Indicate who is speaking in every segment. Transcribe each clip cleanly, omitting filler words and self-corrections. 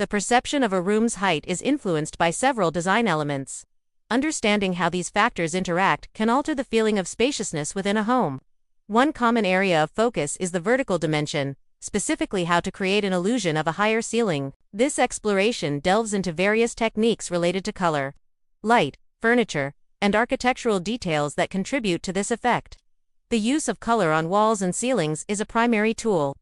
Speaker 1: the perception of a room's height is influenced by several design elements. Understanding how these factors interact can alter the feeling of spaciousness within a home. One common area of focus is the vertical dimension, specifically how to create an illusion of a higher ceiling. This exploration delves into various techniques related to color, light, furniture, and architectural details that contribute to this effect. The use of color on walls and ceilings is a primary tool.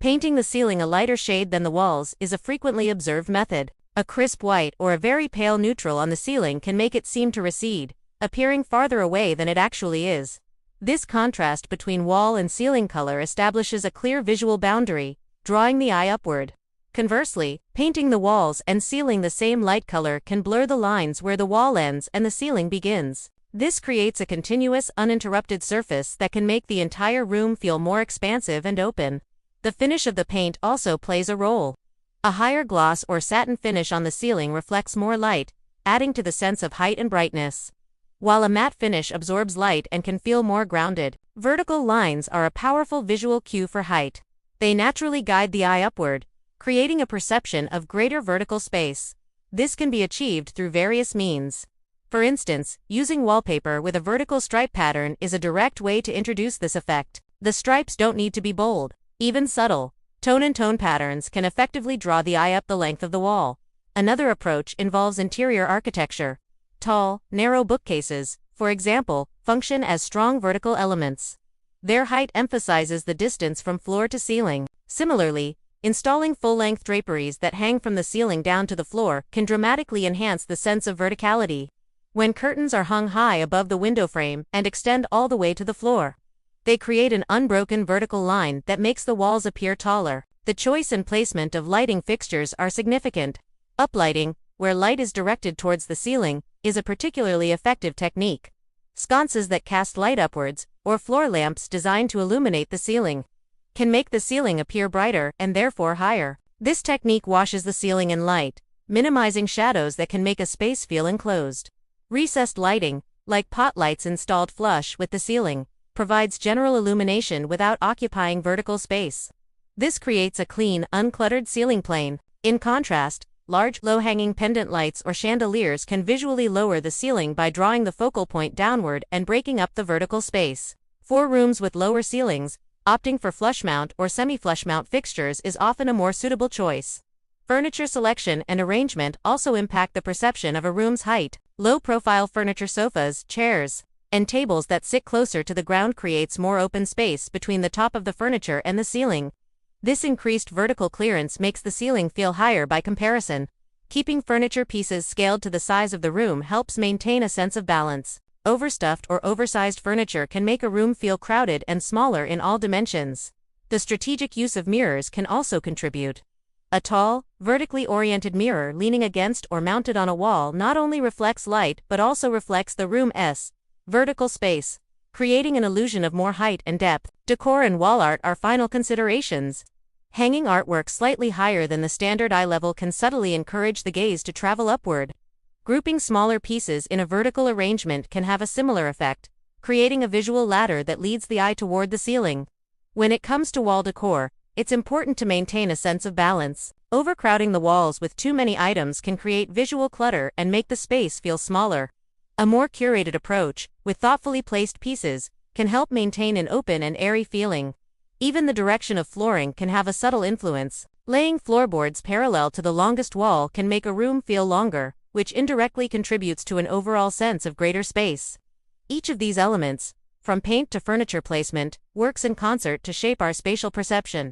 Speaker 1: Painting the ceiling a lighter shade than the walls is a frequently observed method. A crisp white or a very pale neutral on the ceiling can make it seem to recede, appearing farther away than it actually is. This contrast between wall and ceiling color establishes a clear visual boundary, drawing the eye upward. Conversely, painting the walls and ceiling the same light color can blur the lines where the wall ends and the ceiling begins. This creates a continuous, uninterrupted surface that can make the entire room feel more expansive and open. The finish of the paint also plays a role. A higher gloss or satin finish on the ceiling reflects more light, adding to the sense of height and brightness. While a matte finish absorbs light and can feel more grounded, vertical lines are a powerful visual cue for height. They naturally guide the eye upward, creating a perception of greater vertical space. This can be achieved through various means. For instance, using wallpaper with a vertical stripe pattern is a direct way to introduce this effect. The stripes don't need to be bold, even subtle. Tone-and-tone patterns can effectively draw the eye up the length of the wall. Another approach involves interior architecture. Tall, narrow bookcases, for example, function as strong vertical elements. Their height emphasizes the distance from floor to ceiling. Similarly, installing full-length draperies that hang from the ceiling down to the floor can dramatically enhance the sense of verticality. When curtains are hung high above the window frame and extend all the way to the floor, they create an unbroken vertical line that makes the walls appear taller. The choice and placement of lighting fixtures are significant. Uplighting, where light is directed towards the ceiling, is a particularly effective technique. Sconces that cast light upwards, or floor lamps designed to illuminate the ceiling, can make the ceiling appear brighter and therefore higher. This technique washes the ceiling in light, minimizing shadows that can make a space feel enclosed. Recessed lighting, like pot lights installed flush with the ceiling, provides general illumination without occupying vertical space. This creates a clean, uncluttered ceiling plane. In contrast, large, low-hanging pendant lights or chandeliers can visually lower the ceiling by drawing the focal point downward and breaking up the vertical space. For rooms with lower ceilings, opting for flush mount or semi-flush mount fixtures is often a more suitable choice. Furniture selection and arrangement also impact the perception of a room's height. Low-profile furniture, sofas, chairs, and tables that sit closer to the ground creates more open space between the top of the furniture and the ceiling. This increased vertical clearance makes the ceiling feel higher by comparison. Keeping furniture pieces scaled to the size of the room helps maintain a sense of balance. Overstuffed or oversized furniture can make a room feel crowded and smaller in all dimensions. The strategic use of mirrors can also contribute. A tall, vertically oriented mirror leaning against or mounted on a wall not only reflects light but also reflects the room's vertical space, creating an illusion of more height and depth. Decor and wall art are final considerations. Hanging artwork slightly higher than the standard eye level can subtly encourage the gaze to travel upward. Grouping smaller pieces in a vertical arrangement can have a similar effect, creating a visual ladder that leads the eye toward the ceiling. When it comes to wall decor, it's important to maintain a sense of balance. Overcrowding the walls with too many items can create visual clutter and make the space feel smaller. A more curated approach, with thoughtfully placed pieces, can help maintain an open and airy feeling. Even the direction of flooring can have a subtle influence. Laying floorboards parallel to the longest wall can make a room feel longer, which indirectly contributes to an overall sense of greater space. Each of these elements, from paint to furniture placement, works in concert to shape our spatial perception.